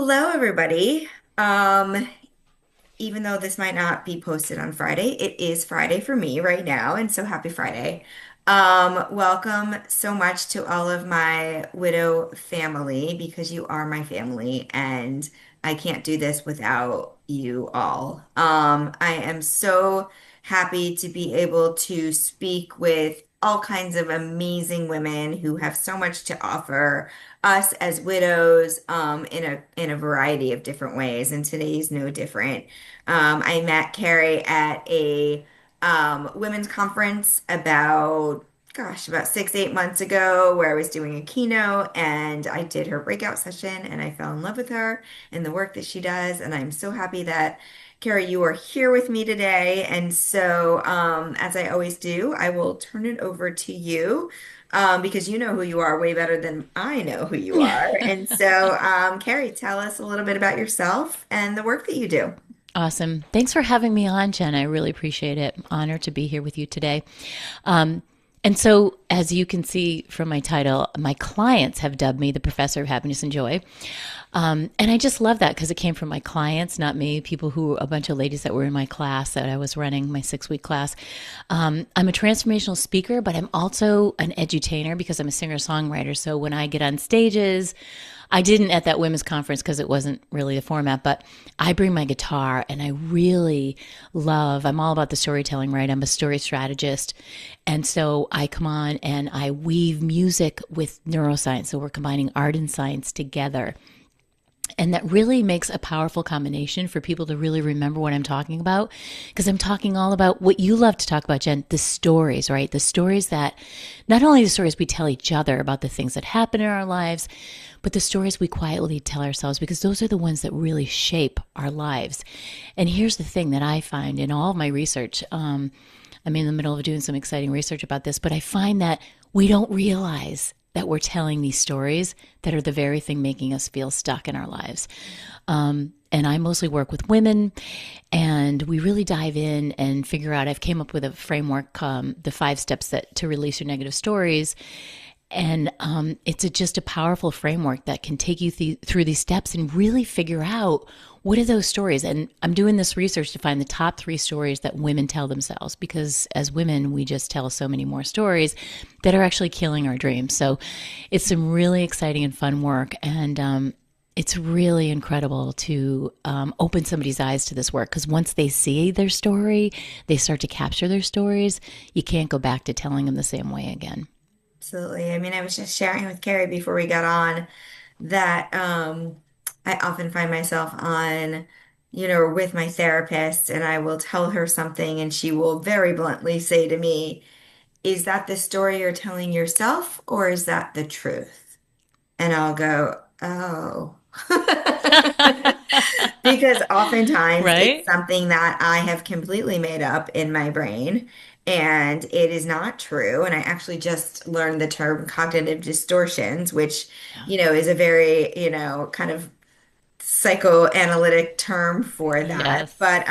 Hello, everybody. Um, Even though this might not be posted on Friday, it is Friday for me right now, and so happy Friday. Welcome so much to all of my widow family because you are my family, and I can't do this without you all. I am so happy to be able to speak with all kinds of amazing women who have so much to offer us as widows in a variety of different ways, and today's no different. I met Carrie at a women's conference about 6, 8 months ago, where I was doing a keynote and I did her breakout session and I fell in love with her and the work that she does. And I'm so happy that Carrie, you are here with me today. And so, as I always do, I will turn it over to you. Because you know who you are way better than I know who you are. And so, Carrie, tell us a little bit about yourself and the work that you do. Awesome. Thanks for having me on, Jen. I really appreciate it. I'm honored to be here with you today. Um, and so, as you can see from my title, my clients have dubbed me the Professor of Happiness and Joy. And I just love that because it came from my clients, not me, people who, a bunch of ladies that were in my class that I was running, my 6 week class. I'm a transformational speaker, but I'm also an edutainer because I'm a singer songwriter. So when I get on stages, I didn't at that women's conference because it wasn't really the format, but I bring my guitar and I really I'm all about the storytelling, right? I'm a story strategist. And so I come on and I weave music with neuroscience. So we're combining art and science together. And that really makes a powerful combination for people to really remember what I'm talking about. Because I'm talking all about what you love to talk about, Jen, the stories, right? The stories that, not only the stories we tell each other about the things that happen in our lives, but the stories we quietly tell ourselves, because those are the ones that really shape our lives. And here's the thing that I find in all of my research. I'm in the middle of doing some exciting research about this, but I find that we don't realize that we're telling these stories that are the very thing making us feel stuck in our lives. And I mostly work with women, and we really dive in and figure out. I've came up with a framework, the 5 steps to release your negative stories. And it's just a powerful framework that can take you through these steps and really figure out what are those stories. And I'm doing this research to find the top 3 stories that women tell themselves, because as women, we just tell so many more stories that are actually killing our dreams. So it's some really exciting and fun work. And it's really incredible to open somebody's eyes to this work, because once they see their story, they start to capture their stories. You can't go back to telling them the same way again. Absolutely. I mean, I was just sharing with Carrie before we got on that I often find myself on, with my therapist, and I will tell her something, and she will very bluntly say to me, "Is that the story you're telling yourself, or is that the truth?" And I'll go, "Oh." Because oftentimes it's Right? something that I have completely made up in my brain and it is not true. And I actually just learned the term cognitive distortions, which, Yeah. is a very, kind of psychoanalytic term for that. Yes. But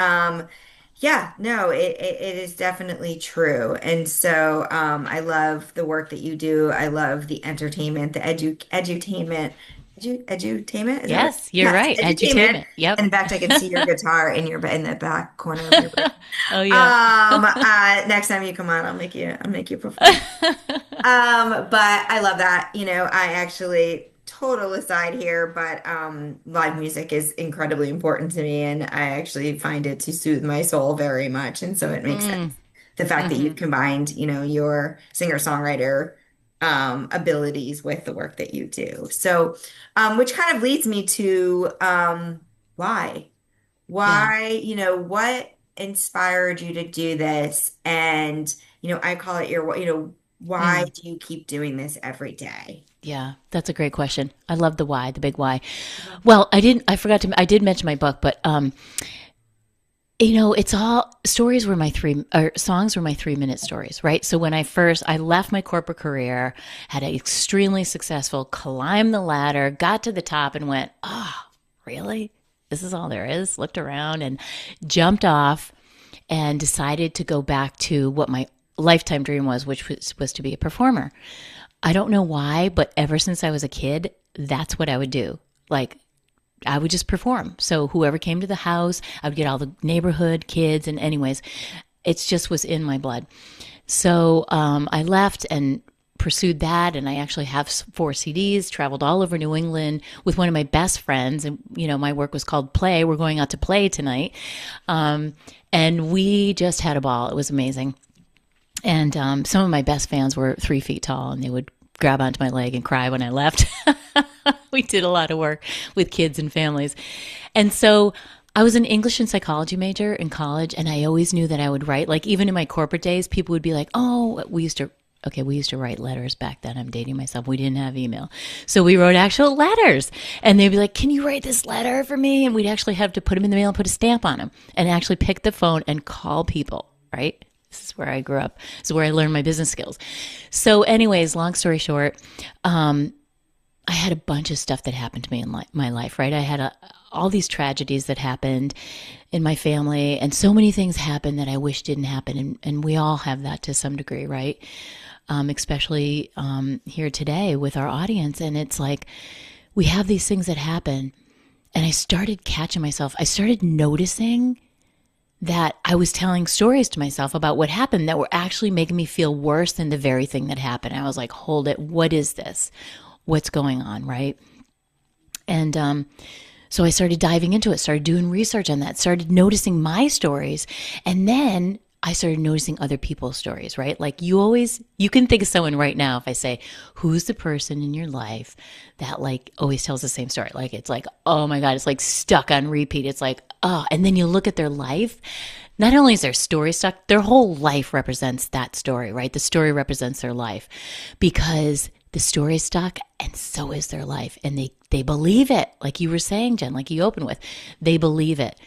yeah, no, it is definitely true. And so I love the work that you do. I love the entertainment, the edutainment. Edutainment? Is that what? Yes, you're Yes, right. edutainment. Edutainment. And Yep. in fact, I can see your guitar in the back corner of your brain. Oh yeah. Next time you come on, I'll make you perform. But I love that. I actually total aside here, but live music is incredibly important to me, and I actually find it to soothe my soul very much. And so it makes sense. Mm, The fact that you've hmm. combined, your singer-songwriter abilities with the work that you do. So, which kind of leads me to why? Yeah. Why, what inspired you to do this? And, I call it why Mm, do you keep doing this every day? yeah. That's a great question. I love the why, the big why. Well, I did mention my book, but it's all stories were my three, or songs were my 3 minute stories, right? So when I left my corporate career, had an extremely successful, climbed the ladder, got to the top and went, oh, really? This is all there is? Looked around and jumped off and decided to go back to what my lifetime dream was, which was to be a performer. I don't know why, but ever since I was a kid, that's what I would do. Like I would just perform. So whoever came to the house, I would get all the neighborhood kids. And anyways, it just was in my blood. So I left and pursued that, and I actually have 4 CDs, traveled all over New England with one of my best friends. And, my work was called Play. We're going out to play tonight. And we just had a ball. It was amazing. And some of my best fans were 3 feet tall, and they would grab onto my leg and cry when I left. We did a lot of work with kids and families. And so I was an English and psychology major in college, and I always knew that I would write. Like, even in my corporate days, people would be like, oh, we used to write letters back then. I'm dating myself. We didn't have email. So we wrote actual letters. And they'd be like, can you write this letter for me? And we'd actually have to put them in the mail and put a stamp on them and actually pick the phone and call people, right? This is where I grew up. This is where I learned my business skills. So anyways, long story short, I had a bunch of stuff that happened to me in my life, right? I had all these tragedies that happened in my family, and so many things happened that I wish didn't happen. And we all have that to some degree, right? Especially here today with our audience. And it's like, we have these things that happen. And I started catching myself. I started noticing that I was telling stories to myself about what happened that were actually making me feel worse than the very thing that happened. I was like, hold it. What is this? What's going on, right? And so I started diving into it, started doing research on that, started noticing my stories. And then I started noticing other people's stories, right? Like you can think of someone right now if I say, who's the person in your life that like always tells the same story? Like, it's like, oh my God, it's like stuck on repeat. It's like, oh, and then you look at their life. Not only is their story stuck, their whole life represents that story, right? The story represents their life because the story is stuck and so is their life. And they believe it. Like you were saying, Jen, like you opened with, they believe it.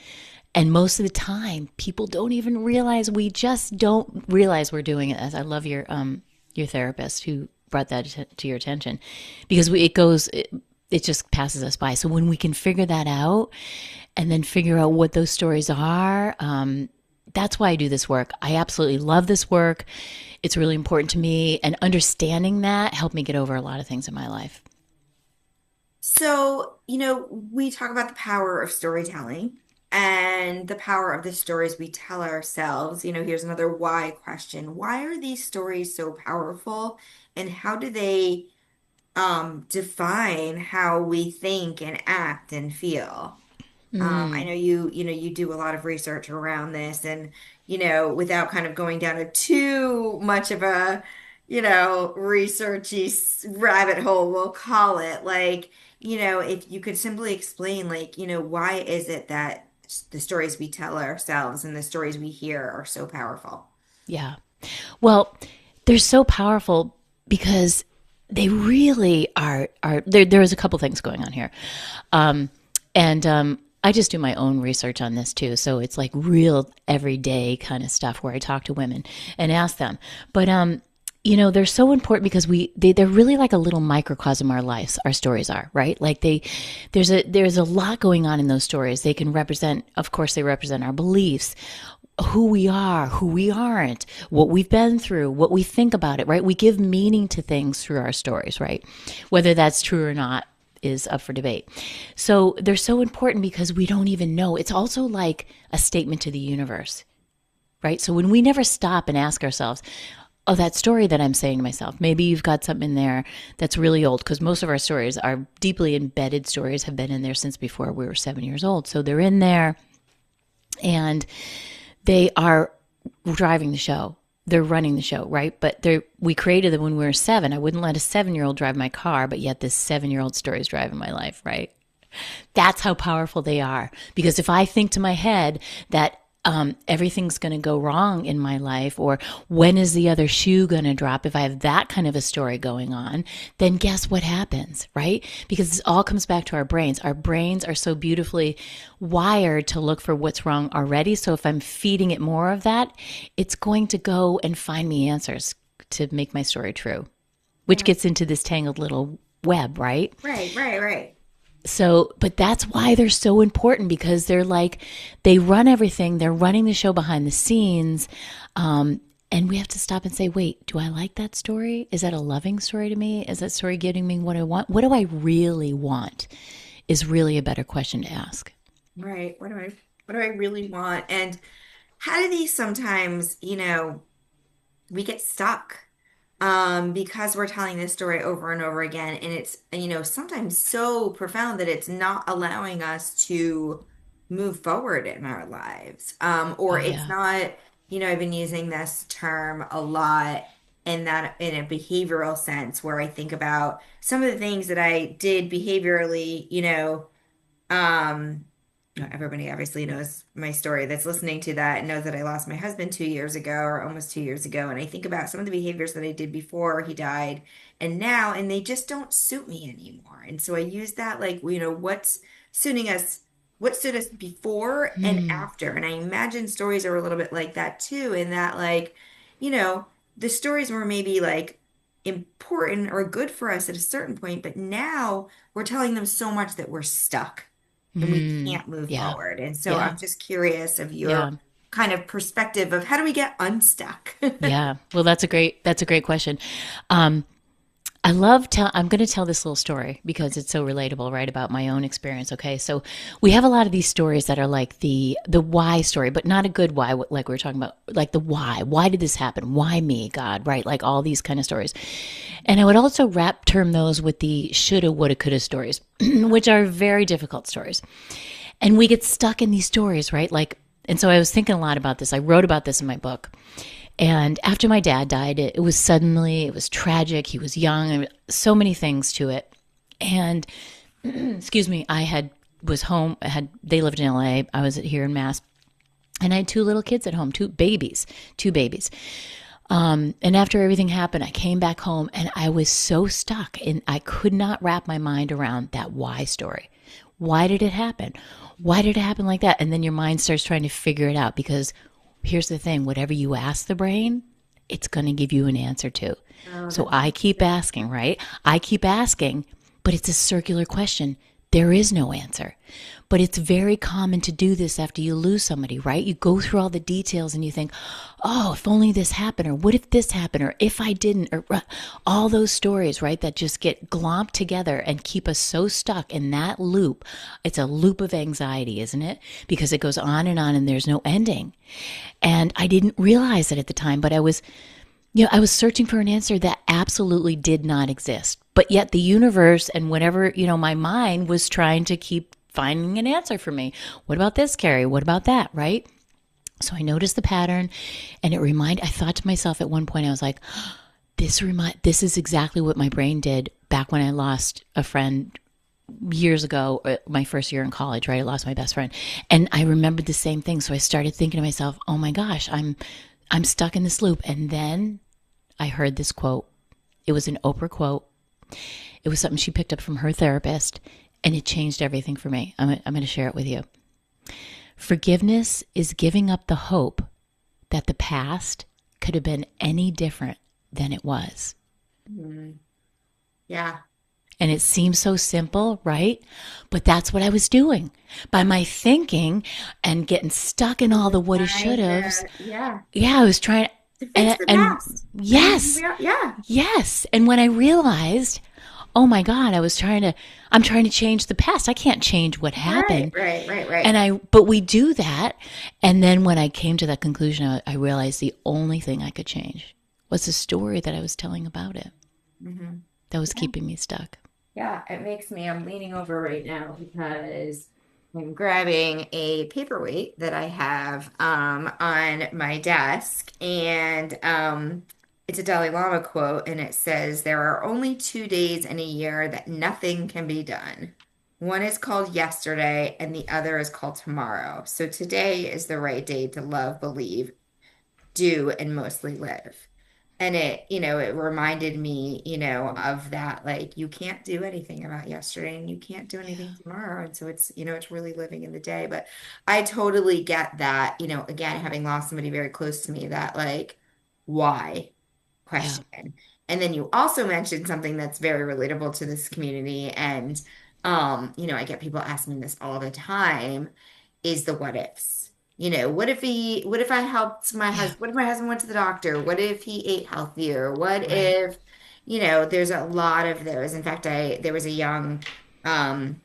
And most of the time, people don't even realize. We just don't realize we're doing it. As I love your therapist who brought that to your attention, because it just passes us by. So when we can figure that out, and then figure out what those stories are, that's why I do this work. I absolutely love this work. It's really important to me, and understanding that helped me get over a lot of things in my life. So, we talk about the power of storytelling and the power of the stories we tell ourselves. Here's another why question. Why are these stories so powerful, and how do they define how we think and act and feel? I Mm, know you do a lot of research around this, and without kind of going down a too much of a, researchy rabbit hole, we'll call it. Like, if you could simply explain, like, why is it that the stories we tell ourselves and the stories we hear are so powerful? yeah. Well, they're so powerful because they really are there's a couple things going on here. And I just do my own research on this too. So it's like real everyday kind of stuff where I talk to women and ask them. But they're so important because they're really like a little microcosm of our lives. Our stories are, right? Like there's a lot going on in those stories. They can represent, of course, they represent our beliefs, who we are, who we aren't, what we've been through, what we think about it, right? We give meaning to things through our stories, right? Whether that's true or not is up for debate. So they're so important because we don't even know. It's also like a statement to the universe, right? So when we never stop and ask ourselves, oh, that story that I'm saying to myself, maybe you've got something in there that's really old, because most of our stories, our deeply embedded stories, have been in there since before we were 7 years old. So they're in there and they are driving the show. They're running the show, right? But we created them when we were 7. I wouldn't let a 7-year-old drive my car, but yet this 7-year-old story is driving my life, right? That's how powerful they are. Because if I think to my head that everything's going to go wrong in my life, or when is the other shoe going to drop, if I have that kind of a story going on, then guess what happens, right? Because it all comes back to our brains. Our brains are so beautifully wired to look for what's wrong already. So if I'm feeding it more of that, it's going to go and find me answers to make my story true, which Yeah. gets into this tangled little web, right? Right, right, right. So, but that's why they're so important, because they're like, they run everything. They're running the show behind the scenes. And we have to stop and say, wait, do I like that story? Is that a loving story to me? Is that story giving me what I want? What do I really want is really a better question to ask. Right. What do I really want? And how do these sometimes, we get stuck because we're telling this story over and over again, and it's, sometimes so profound that it's not allowing us to move forward in our lives. Or Oh, it's yeah. not, I've been using this term a lot in a behavioral sense where I think about some of the things that I did behaviorally, um, everybody obviously knows my story that's listening to that and knows that I lost my husband 2 years ago or almost 2 years ago. And I think about some of the behaviors that I did before he died and now, and they just don't suit me anymore. And so I use that like, what's suiting us, what suited us before and Hmm. after. And I imagine stories are a little bit like that too, in that like, you know, the stories were maybe like important or good for us at a certain point, but now we're telling them so much that we're stuck and we Hmm. can't move Yeah. forward. And so Yeah. I'm just curious of your Yeah. kind of perspective of how do we get unstuck? Yeah. Well, that's a great question. Um, I'm going to tell this little story because it's so relatable, right? About my own experience. Okay. So we have a lot of these stories that are like the why story, but not a good why, like we were talking about, like the why. Why did this happen? Why me, God? Right? Like all these kind of stories. And I would also wrap term those with the shoulda, woulda, coulda stories, which are very difficult stories. And we get stuck in these stories, right? Like, and so I was thinking a lot about this. I wrote about this in my book. And after my dad died, it was tragic. He was young, and so many things to it. And excuse me, was home. They lived in LA. I was here in Mass, and I had two little kids at home, two babies. And after everything happened, I came back home, and I was so stuck, and I could not wrap my mind around that why story. Why did it happen? Why did it happen like that? And then your mind starts trying to figure it out because here's the thing, whatever you ask the brain, it's going to give you an answer to. Oh, So that's I keep asking, right? I keep asking, but it's a circular question. There is no answer. But it's very common to do this after you lose somebody, right? You go through all the details and you think, oh, if only this happened, or what if this happened, or if I didn't, or all those stories, right, that just get glomped together and keep us so stuck in that loop. It's a loop of anxiety, isn't it? Because it goes on and there's no ending. And I didn't realize it at the time, but I was searching for an answer that absolutely did not exist. But yet the universe and whatever, my mind was trying to keep finding an answer for me. What about this, Carrie? What about that, right? So I noticed the pattern and I thought to myself at one point, I was like, this is exactly what my brain did back when I lost a friend years ago, my first year in college, right? I lost my best friend. And I remembered the same thing. So I started thinking to myself, oh my gosh, I'm stuck in this loop. And then I heard this quote. It was an Oprah quote. It was something she picked up from her therapist, and it changed everything for me. I'm going to share it with you. Forgiveness is giving up the hope that the past could have been any different than it was. Mhm. Yeah. And it seems so simple, right? But that's what I was doing. By my thinking and getting stuck in all We're the woulda, trying shouldas. to, yeah, Yeah, I was trying. to fix And, the and past. And then yes, yeah. yes. And when I realized, oh my God, I'm trying to change the past. I can't change what Right, happened. right, right, right. But we do that. And then when I came to that conclusion, I realized the only thing I could change was the story that I was telling about it Hmm. that was keeping me stuck. Yeah, it makes me, I'm leaning over right now because I'm grabbing a paperweight that I have on my desk. And it's a Dalai Lama quote, and it says, there are only 2 days in a year that nothing can be done. One is called yesterday, and the other is called tomorrow. So today is the right day to love, believe, do, and mostly live. And it reminded me, of that, like you can't do anything about yesterday and you can't do anything tomorrow. And so it's really living in the day. But I totally get that, again, having lost somebody very close to me, that like, why Yeah. question. And then you also mentioned something that's very relatable to this community. And I get people asking me this all the time, is the what ifs. What if I helped my Yeah. husband? What if my husband went to the doctor? What if he ate healthier? What Right. if, there's a lot of those. In fact, there was a young, um,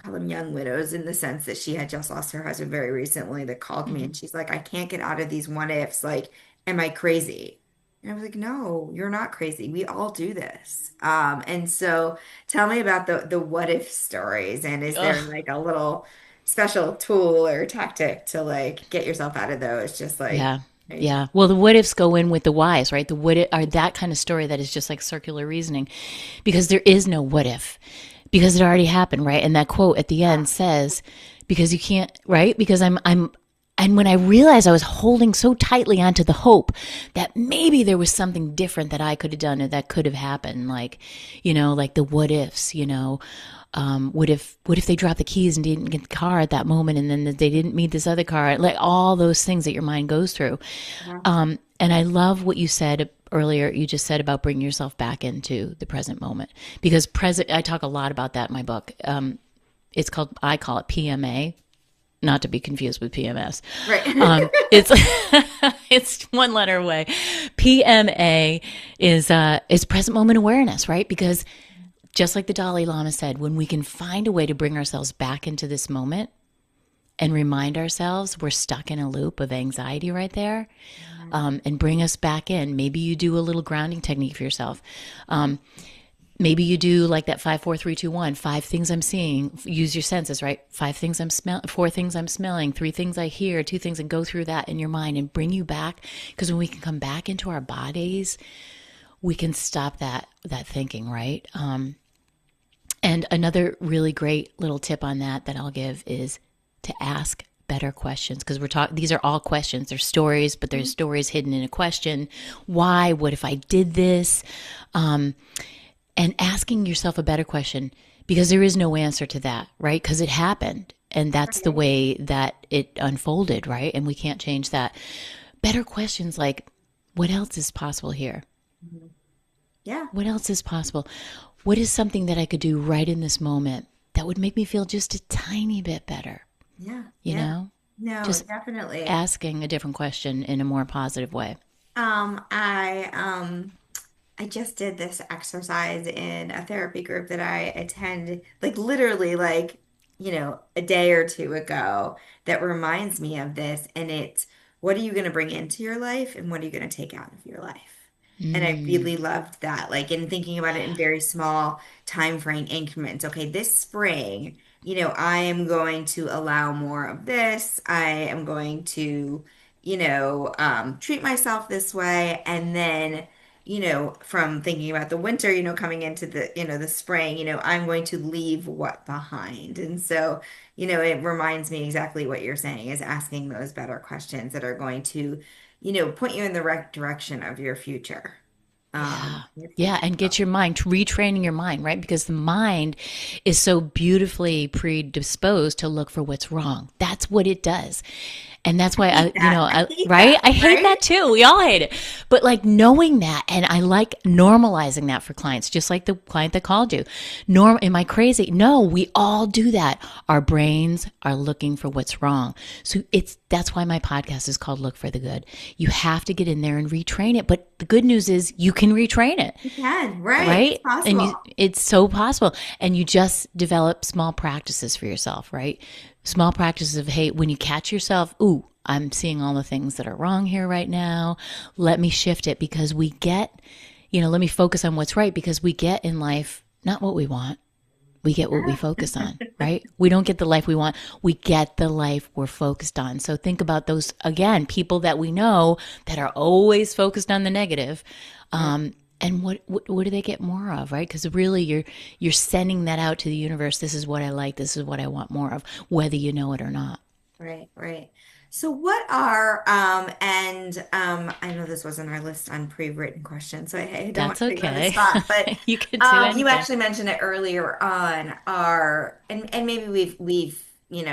call them young widows in the sense that she had just lost her husband very recently that called me Mhm. and she's like, I can't get out of these what ifs. Like, am I crazy? And I was like, no, you're not crazy. We all do this. And so tell me about the what if stories. And is there Ugh. like a little special tool or tactic to like get yourself out of those? Just like, Yeah. right? Yeah. Well, the what ifs go in with the whys, right? The what if are that kind of story that is just like circular reasoning because there is no what if because it already happened, right? And that quote at the end says, because you can't, right? Because and when I realized I was holding so tightly onto the hope that maybe there was something different that I could have done or that could have happened, like, like the what ifs, what if they dropped the keys and didn't get the car at that moment and then they didn't meet this other car, like all those things that your mind goes through. Yeah. And I love what you said earlier. You just said about bringing yourself back into the present moment because I talk a lot about that in my book. I call it PMA, not to be confused with PMS. Right. It's it's one letter away. PMA is present moment awareness, right? Because just like the Dalai Lama said, when we can find a way to bring ourselves back into this moment and remind ourselves we're stuck in a loop of anxiety right there, and bring us back in. Maybe you do a little grounding technique for yourself. Maybe you do like that 5, 4, 3, 2, 1. 5 things I'm seeing. Use your senses, right? 5 things I'm smelling. 4 things I'm smelling. 3 things I hear. 2 things, and go through that in your mind and bring you back. Because when we can come back into our bodies, we can stop that thinking, right? And another really great little tip on that I'll give is to ask better questions because these are all questions. There's stories, but there's stories hidden in a question. Why? What if I did this? And asking yourself a better question because there is no answer to that, right? Because it happened and that's the Right. way that it unfolded, right? And we can't change that. Better questions like, what else is possible here? Mhm. Yeah. What else is possible? What is something that I could do right in this moment that would make me feel just a tiny bit better? Yeah. You Yeah. know, No, just definitely. asking a different question in a more positive way. Um, I um I just did this exercise in a therapy group that I attend like literally like, a day or two ago that reminds me of this and it's what are you going to bring into your life and what are you going to take out of your life? And I Mm, really loved that, like in thinking about it in very small time frame increments. Okay, this spring, I am going to allow more of this. I am going to, treat myself this way. And then, from thinking about the winter, coming into the spring, I'm going to leave what behind. And so, it reminds me exactly what you're saying is asking those better questions that are going to, point you in the right direction of your future, yeah. your Yeah. future And self. get your mind, retraining your mind, right? Because the mind is so beautifully predisposed to look for what's wrong. That's what it does. And that's I why hate that. I hate right? that, I hate right? that too. We all hate it. But like knowing that, and I like normalizing that for clients, just like the client that called you. Am I crazy? No, we all do that. Our brains are looking for what's wrong. So that's why my podcast is called Look for the Good. You have to get in there and retrain it. But the good news is you can retrain it, You can, right? It's right? And possible. it's so possible. And you just develop small practices for yourself, right? Small practices of, hey, when you catch yourself, ooh, I'm seeing all the things that are wrong here right now. Let me shift it because let me focus on what's right because we get in life not what we want. We get what we Yeah. focus on, right? We don't get the life we want. We get the life we're focused on. So think about those, again, people that we know that are always focused on the negative. Right. And what do they get more of, right? Because really you're sending that out to the universe. This is what I like. This is what I want more of, whether you know it or not. Right, right. So what are and I know this wasn't our list on pre-written questions, so I don't want That's to put you on the okay. spot, but You could do you anything. actually mentioned it earlier on our and maybe we've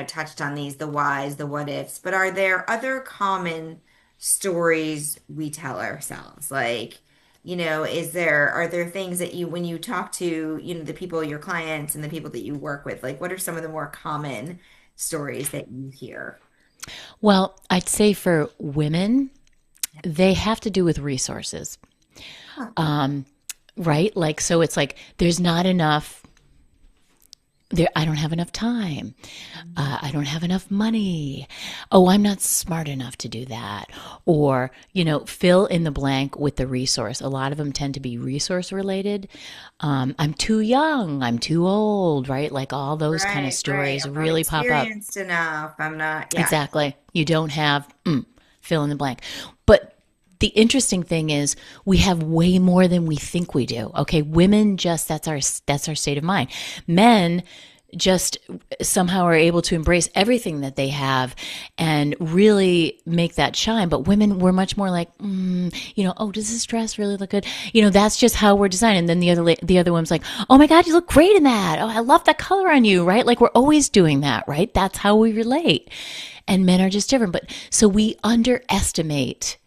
touched on these, the whys, the what ifs, but are there other common stories we tell ourselves? Like, are there things that you when you talk to, the people, your clients and the people that you work with, like what are some of the more common stories that you hear? Well, I'd say for women, they have to do with resources, Huh. right? Like, so it's like there's not enough I don't have enough time. I don't have enough money. Oh, I'm not smart enough to do that. Or, fill in the blank with the resource. A lot of them tend to be resource related. I'm too young. I'm too old, right? Like all those kind of Right, right. stories I'm not really pop up. experienced enough. I'm not, yeah. Exactly. You don't have fill in the blank. But the interesting thing is we have way more than we think we do. Okay, women just that's our state of mind. Men just somehow are able to embrace everything that they have and really make that shine. But women, we're much more like, oh, does this dress really look good? That's just how we're designed. And then the other woman's like, oh my God, you look great in that. Oh, I love that color on you, right? Like we're always doing that, right? That's how we relate. And men are just different. But so we underestimate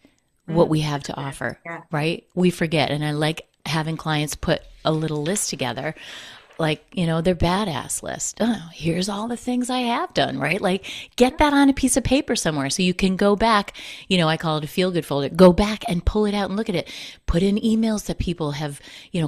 what Mm, we have to offer, yeah. right? We forget. And I like having clients put a little list together, like, their badass list. Oh, here's all the things I have done, right? Like, get that on a piece of paper somewhere so you can go back. I call it a feel good folder. Go back and pull it out and look at it. Put in emails that people have,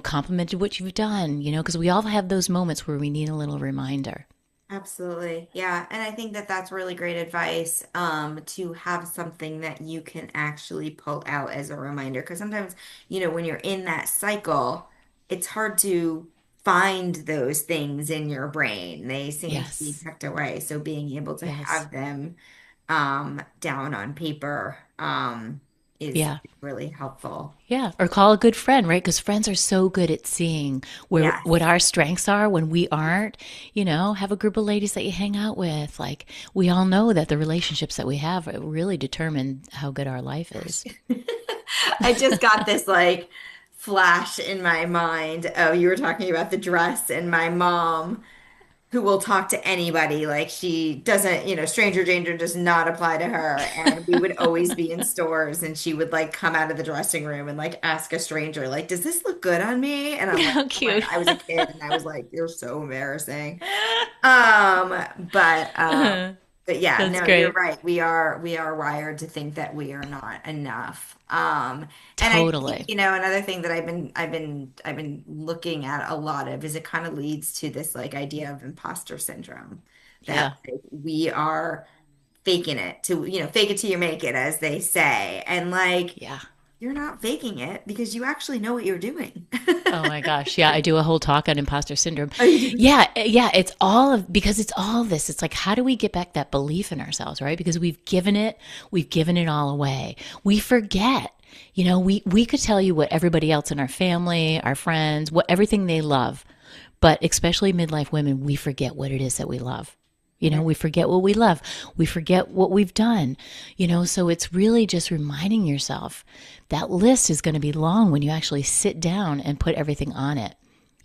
complimented what you've done, because we all have those moments where we need a little reminder. Absolutely. Yeah. And I think that that's really great advice, to have something that you can actually pull out as a reminder. Because sometimes, when you're in that cycle, it's hard to find those things in your brain. They seem to be Yes. tucked away. So being able to Yes. have them, down on paper, is Yeah. really helpful. Yeah, or call a good friend, right? Because friends are so good at seeing where what Yes. our strengths are when we aren't. Have a group of ladies that you hang out with. Like we all know that the relationships that we have really determine how good our life is. I just got this like flash in my mind. Oh, you were talking about the dress and my mom who will talk to anybody. Like she doesn't, stranger danger does not apply to her. And we would always be in stores and she would like come out of the dressing room and like ask a stranger, like, does this look good on me? And I'm like, How oh my God, cute. I was a kid and I was like, you're so embarrassing. Um, but um, but yeah, That's no, you're great. right. We are wired to think that we are not enough. And I think, Totally. another thing that I've been looking at a lot of is it kind of leads to this like idea of imposter syndrome that Yeah. like, we are faking it to, fake it till you make it, as they say. And like Yeah. you're not faking it because you actually know what you're doing. Oh my gosh. Yeah, I do a whole talk on imposter syndrome. Oh, you do? Yeah, yeah, it's all of because it's all of this. It's like how do we get back that belief in ourselves, right? Because we've given it all away. We forget. We could tell you what everybody else in our family, our friends, what everything they love. But especially midlife women, we forget what it is that we love. We forget what we love. We forget what we've done. So it's really just reminding yourself that list is going to be long when you actually sit down and put everything on it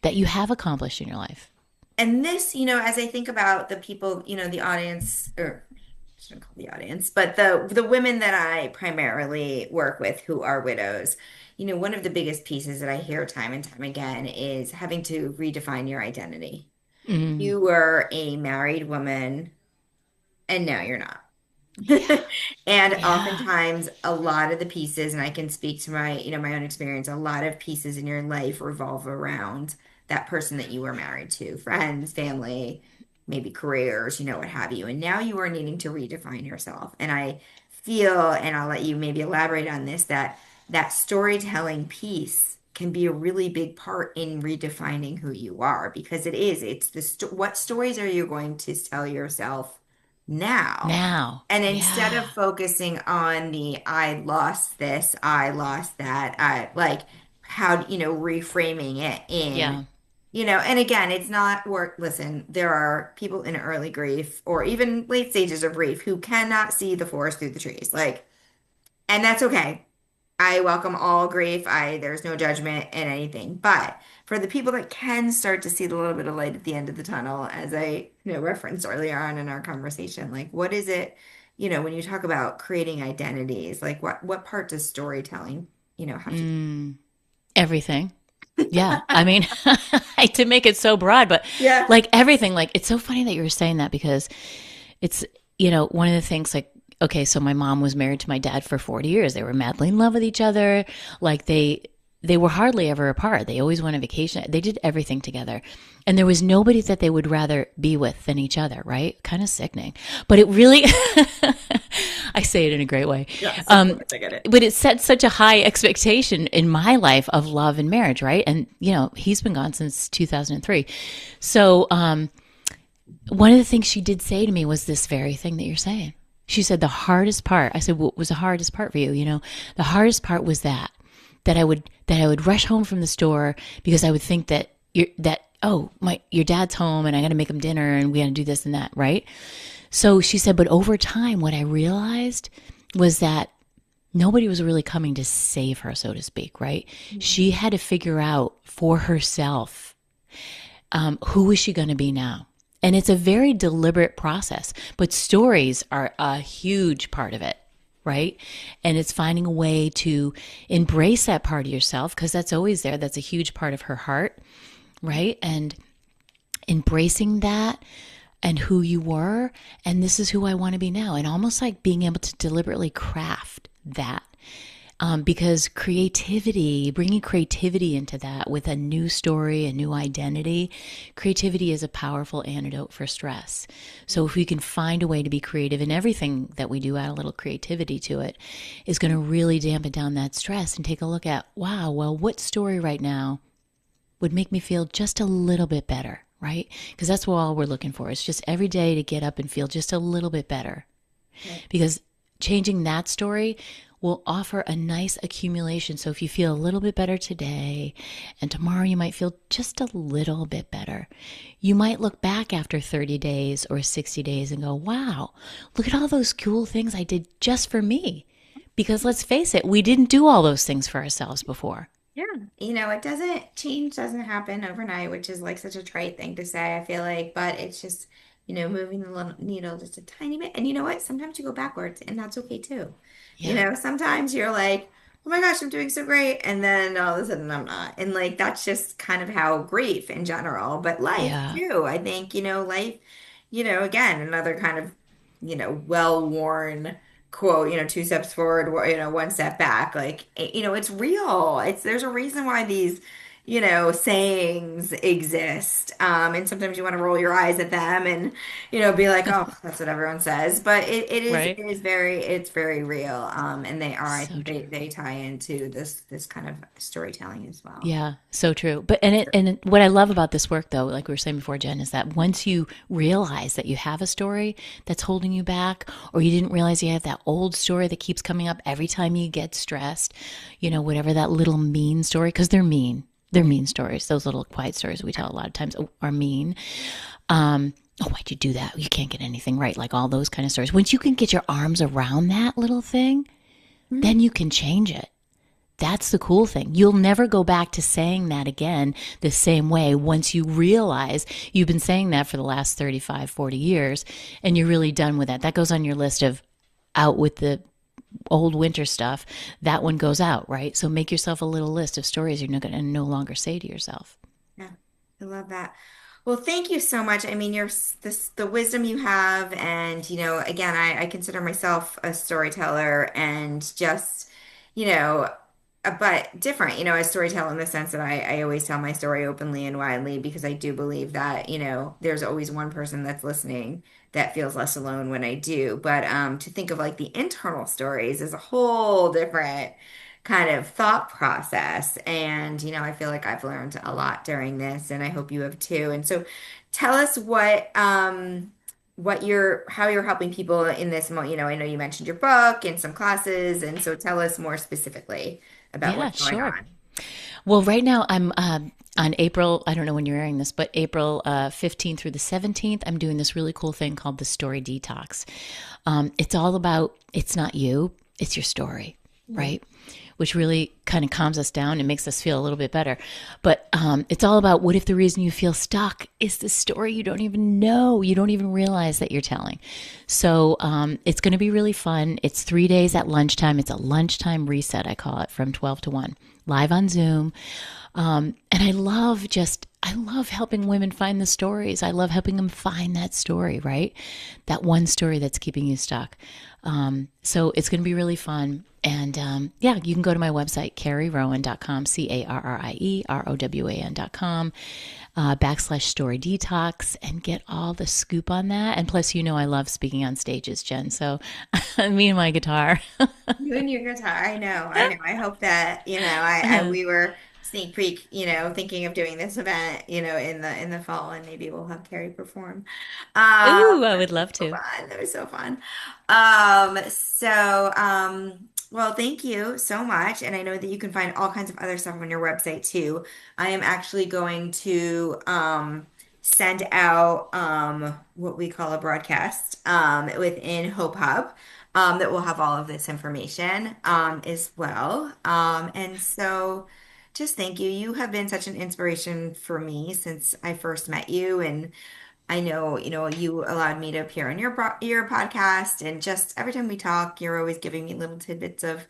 that you have accomplished in your life. And this, as I think about the people, the audience, or I shouldn't call the audience, but the women that I primarily work with who are widows, one of the biggest pieces that I hear time and time again is having to redefine your identity. Mm, You were a married woman, and now you're not. yeah. And Yeah. oftentimes a lot of the pieces, and I can speak to my own experience, a lot of pieces in your life revolve around that person that you were married to, friends, family, maybe careers, what have you. And now you are needing to redefine yourself. And I feel, and I'll let you maybe elaborate on this, that that storytelling piece can be a really big part in redefining who you are because it's what stories are you going to tell yourself now? Now. And instead Yeah. of focusing on the I lost this, I lost that, I like how, reframing it in, Yeah. and again, it's not work. Listen, there are people in early grief or even late stages of grief who cannot see the forest through the trees. Like, and that's okay. I welcome all grief. There's no judgment in anything. But for the people that can start to see the little bit of light at the end of the tunnel, as I, referenced earlier on in our conversation, like what is it, when you talk about creating identities, like what part does storytelling, have to do? Everything. Yeah. I mean, I hate to make it so broad, but Yeah. like everything, like it's so funny that you were saying that because it's, one of the things like, okay, so my mom was married to my dad for 40 years. They were madly in love with each other. Like they were hardly ever apart. They always went on vacation. They did everything together. And there was nobody that they would rather be with than each other, right? Kind of sickening. But it really, I say it in a great way. Yes, of course, I get it. But it set such a high expectation in my life of love and marriage, right? And, he's been gone since 2003. So, one of the things she did say to me was this very thing that you're saying. She said, the hardest part, I said, what was the hardest part for you? The hardest part was that I would rush home from the store because I would think that your dad's home and I got to make him dinner and we got to do this and that, right? So she said, but over time, what I realized was that nobody was really coming to save her, so to speak, right? Mm-hmm. She had to figure out for herself, who is she going to be now? And it's a very deliberate process, but stories are a huge part of it, right? And it's finding a way to embrace that part of yourself because that's always there. That's a huge part of her heart, right? And embracing that and who you were, and this is who I want to be now. And almost like being able to deliberately craft that. Because bringing creativity into that with a new story, a new identity, creativity is a powerful antidote for stress. So if we can find a way to be creative in everything that we do, add a little creativity to it, is going to really dampen down that stress and take a look at, wow, well, what story right now would make me feel just a little bit better, right? Because that's what all we're looking for. It's just every day to get up and feel just a little bit better. Right. Because changing that story will offer a nice accumulation. So if you feel a little bit better today and tomorrow you might feel just a little bit better, you might look back after 30 days or 60 days and go, wow, look at all those cool things I did just for me. Because let's face it, we didn't do all those things for ourselves before. Yeah. Change doesn't happen overnight, which is like such a trite thing to say, I feel like, but it's just, moving the little needle just a tiny bit. And you know what? Sometimes you go backwards and that's okay too. Yeah. Sometimes you're like, oh my gosh, I'm doing so great. And then all of a sudden I'm not. And like, that's just kind of how grief in general, but life Yeah. too. I think, life, again, another kind of, well-worn quote, two steps forward, one step back. Like, it's real. There's a reason why these, sayings exist. And sometimes you want to roll your eyes at them and, be like, oh, that's what everyone says. But Right. it's very real. And I So think true. they tie into this kind of storytelling as well. Yeah, so true. But what I love about this work though, like we were saying before, Jen, is that once you realize that you have a story that's holding you back, or you didn't realize you have that old story that keeps coming up every time you get stressed, whatever that little mean story, because they're mean. They're mean stories. Those little quiet stories we tell a lot of times are mean. Oh, why'd you do that? You can't get anything right. Like all those kind of stories. Once you can get your arms around that little thing, then you can change it. That's the cool thing. You'll never go back to saying that again the same way once you realize you've been saying that for the last 35, 40 years and you're really done with that. That goes on your list of out with the old winter stuff. That one goes out, right? So make yourself a little list of stories you're not going to no longer say to yourself. Yeah, I love that. Well, thank you so much. I mean, the wisdom you have, and again, I consider myself a storyteller, and just you know, but different, a storyteller in the sense that I always tell my story openly and widely because I do believe that there's always one person that's listening that feels less alone when I do. But to think of like the internal stories is a whole different kind of thought process. And, I feel like I've learned a lot during this, and I hope you have too. And so tell us how you're helping people in this moment. I know you mentioned your book and some classes, and so tell us more specifically about Yeah, what's going sure. on. Well, right now I'm on April, I don't know when you're airing this, but April 15th through the 17th, I'm doing this really cool thing called the Story Detox. It's all about, it's not you, it's your story, right? Which really kind of calms us down and makes us feel a little bit better. But it's all about what if the reason you feel stuck is the story you don't even know, you don't even realize that you're telling. So it's going to be really fun. It's 3 days at lunchtime. It's a lunchtime reset, I call it, from 12 to 1, live on Zoom. And I love helping women find the stories. I love helping them find that story, right? That one story that's keeping you stuck. So it's going to be really fun. And yeah, you can go to my website, carrierowan.com, CarrieRowan.com, /story detox, and get all the scoop on that. And plus, I love speaking on stages, Jen. So me and my guitar. You and your guitar. I know. I know. I hope that, we were sneak peek, thinking of doing this event, in the fall, and maybe we'll have Carrie perform. Ooh, I That'd would be love so to. fun. That was so fun. Well, thank you so much. And I know that you can find all kinds of other stuff on your website too. I am actually going to send out what we call a broadcast within Hope Hub that will have all of this information as well. And so just thank you. You have been such an inspiration for me since I first met you. And I know, you allowed me to appear on your podcast. And just every time we talk, you're always giving me little tidbits of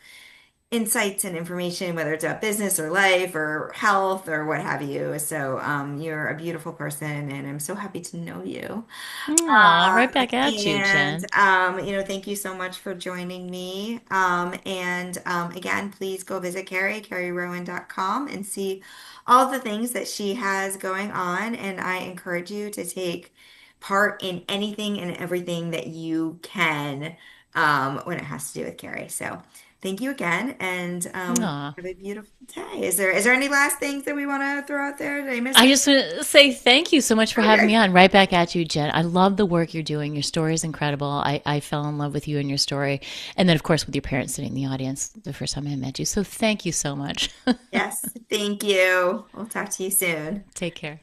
insights and information, whether it's about business or life or health or what have you. So you're a beautiful person, and I'm so happy to know you. Aw, right back at you, And Jen. thank you so much for joining me. And again, please go visit carrierowan.com and see all the things that she has going on. And I encourage you to take part in anything and everything that you can when it has to do with Carrie. So thank you again, and Aw. have a beautiful day. Is there any last things that we want to throw out there? Did I miss I anything? just want to say thank you so much for having me Okay. on. Right back at you, Jen. I love the work you're doing. Your story is incredible. I fell in love with you and your story. And then, of course, with your parents sitting in the audience the first time I met you. So thank you so much. Yes, thank you. We'll talk to you soon. Take care.